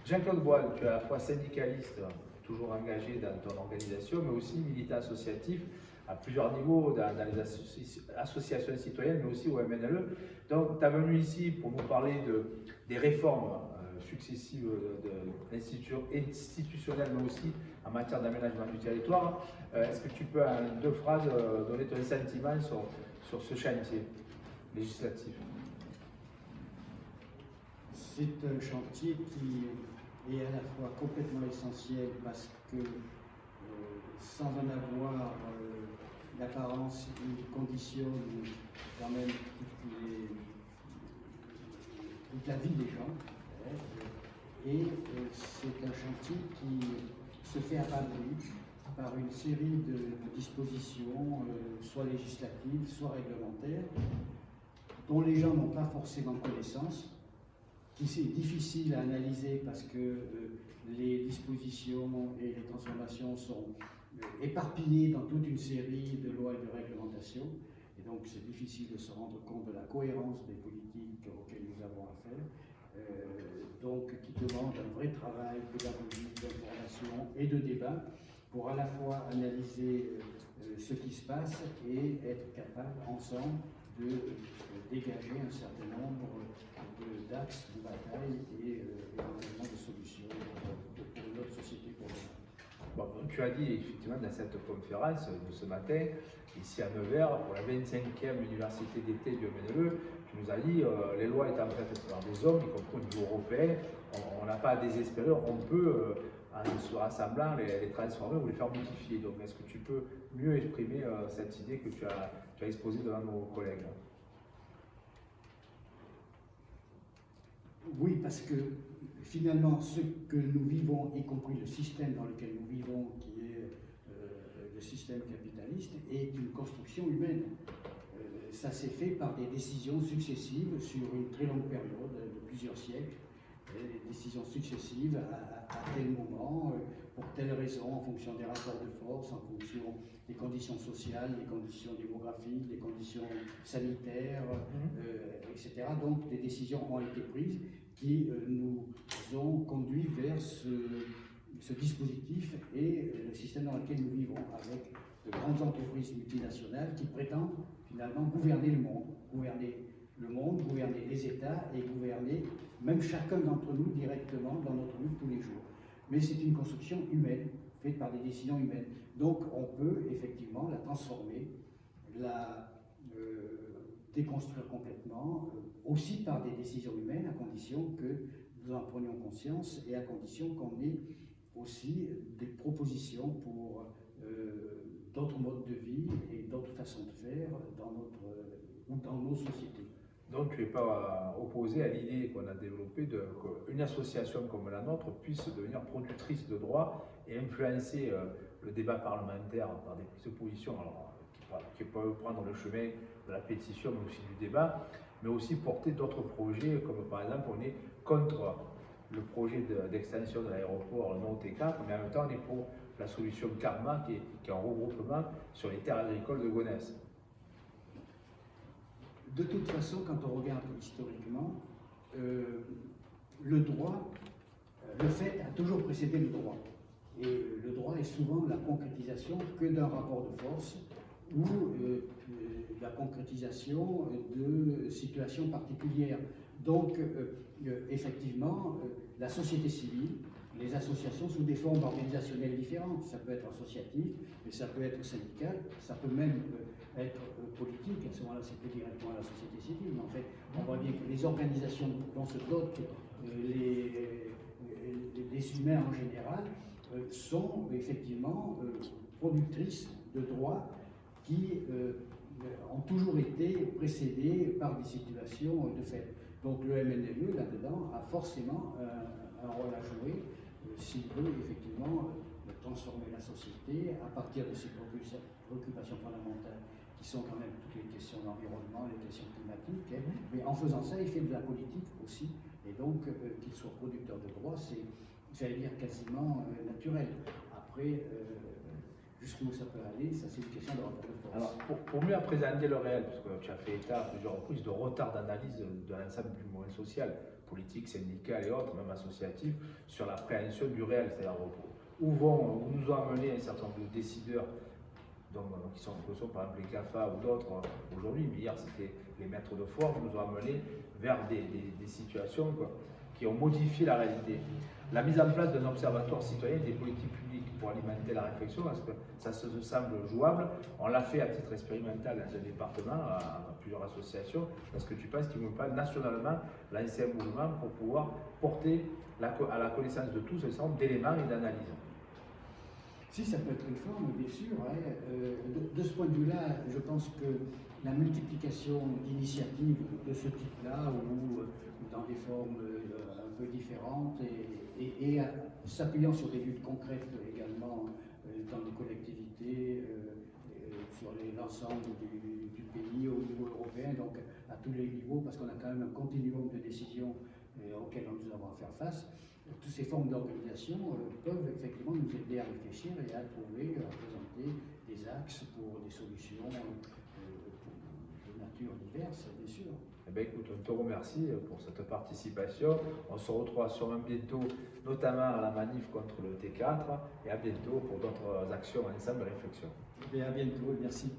Jean-Claude Boal, tu es à la fois syndicaliste, toujours engagé dans ton organisation, mais aussi militant associatif à plusieurs niveaux, dans les associations citoyennes, mais aussi au MNLE. Donc, tu es venu ici pour nous parler des réformes successives institutionnelles, mais aussi en matière d'aménagement du territoire. Est-ce que tu peux, en 2 phrases, donner ton sentiment sur ce chantier législatif? C'est un chantier qui est à la fois complètement essentiel parce que sans en avoir l'apparence, il conditionne quand même toute la vie des gens. Et c'est un chantier qui se fait à pas bruit par une série de dispositions, soit législatives, soit réglementaires, dont les gens n'ont pas forcément connaissance, qui c'est difficile à analyser parce que les dispositions et les transformations sont éparpillées dans toute une série de lois et de réglementations. Et donc c'est difficile de se rendre compte de la cohérence des politiques auxquelles nous avons affaire. Donc qui demande un vrai travail pédagogique, d'information et de débat pour à la fois analyser ce qui se passe et être capable ensemble de dégager un certain nombre d'axes de bataille et éventuellement de solutions pour notre société pour demain. Bon, tu as dit effectivement dans cette conférence de ce matin, ici à Nevers, pour la 25e université d'été du MNLE, tu nous as dit les lois étant faites par des hommes, y compris au niveau européen, on n'a pas à désespérer, on peut, en se rassemblant, les transformer ou les faire modifier. Donc est-ce que tu peux mieux exprimer cette idée que tu as exposée devant nos collègues? Oui, parce que finalement, ce que nous vivons, y compris le système dans lequel nous vivons, qui est le système capitaliste, est une construction humaine. Ça s'est fait par des décisions successives sur une très longue période, de plusieurs siècles, des décisions successives à tel moment, pour telle raison, en fonction des rapports de force, en fonction des conditions sociales, des conditions démographiques, des conditions sanitaires, etc. Donc des décisions ont été prises qui nous ont conduit vers ce dispositif et le système dans lequel nous vivons, avec de grandes entreprises multinationales qui prétendent finalement gouverner le monde, gouverner les États et gouverner même chacun d'entre nous directement dans notre vie de tous les jours. Mais c'est une construction humaine, faite par des décisions humaines. Donc on peut effectivement la transformer, la déconstruire complètement, aussi par des décisions humaines, à condition que nous en prenions conscience et à condition qu'on ait aussi des propositions pour d'autres modes de vie et d'autres façons de faire dans nos sociétés. Donc tu n'es pas opposé à l'idée qu'on a développée qu'une association comme la nôtre puisse devenir productrice de droits et influencer le débat parlementaire par des prises de position qui peuvent prendre le chemin de la pétition, mais aussi du débat, mais aussi porter d'autres projets, comme par exemple on est contre le projet d'extension de l'aéroport non-T4, mais en même temps on est pour la solution Karma qui est un regroupement sur les terres agricoles de Gonesse. De toute façon, quand on regarde historiquement, le droit, le fait a toujours précédé le droit. Et le droit est souvent la concrétisation que d'un rapport de force ou la concrétisation de situations particulières. Donc, effectivement, la société civile, les associations sous des formes organisationnelles différentes. Ça peut être associatif, mais ça peut être syndical, ça peut même être politique. À ce moment-là, c'est plus directement la société civile. Mais en fait, on voit bien que les organisations dont se dotent les humains en général sont effectivement productrices de droits qui ont toujours été précédés par des situations de fait. Donc le MNLE, là-dedans, a forcément un rôle à jouer s'il veut effectivement transformer la société à partir de ses préoccupations fondamentales, qui sont quand même toutes les questions d'environnement, les questions climatiques. Mais en faisant ça, il fait de la politique aussi. Et donc, qu'il soit producteur de droits, c'est, j'allais dire, quasiment naturel. Après, jusqu'où ça peut aller, ça c'est une question de rapport de force. Alors, pour mieux appréhender le réel, parce que tu as fait état à plusieurs reprises de retard d'analyse de l'ensemble du mouvement social, politiques, syndicales et autres, même associatives, sur l'appréhension du réel, c'est-à-dire où nous ont amené un certain nombre de décideurs, qui sont par exemple les GAFA ou d'autres aujourd'hui, mais hier c'était les maîtres de forme, nous ont amené vers des situations qui ont modifié la réalité. La mise en place d'un observatoire citoyen des politiques publiques pour alimenter la réflexion, parce que ça se semble jouable. On l'a fait à titre expérimental dans un département, à plusieurs associations, parce que tu penses qu'il ne veut pas nationalement lancer un mouvement pour pouvoir porter à la connaissance de tous un certain nombre d'éléments et d'analyses. Si, ça peut être une forme, bien sûr. Hein. De ce point de vue-là, je pense que la multiplication d'initiatives de ce type-là, ou dans des formes un peu différentes, et s'appuyant sur des luttes concrètes également dans les collectivités, sur l'ensemble du pays au niveau européen, donc à tous les niveaux, parce qu'on a quand même un continuum de décisions auxquelles nous avons à faire face. Toutes ces formes d'organisation peuvent effectivement nous aider à réfléchir et à trouver, à présenter des axes pour des solutions de nature diverse, bien sûr. Eh bien, écoute, on te remercie pour cette participation. On se retrouvera sûrement bientôt, notamment à la manif contre le T4, et à bientôt pour d'autres actions ensemble et réflexions. Et à bientôt et merci.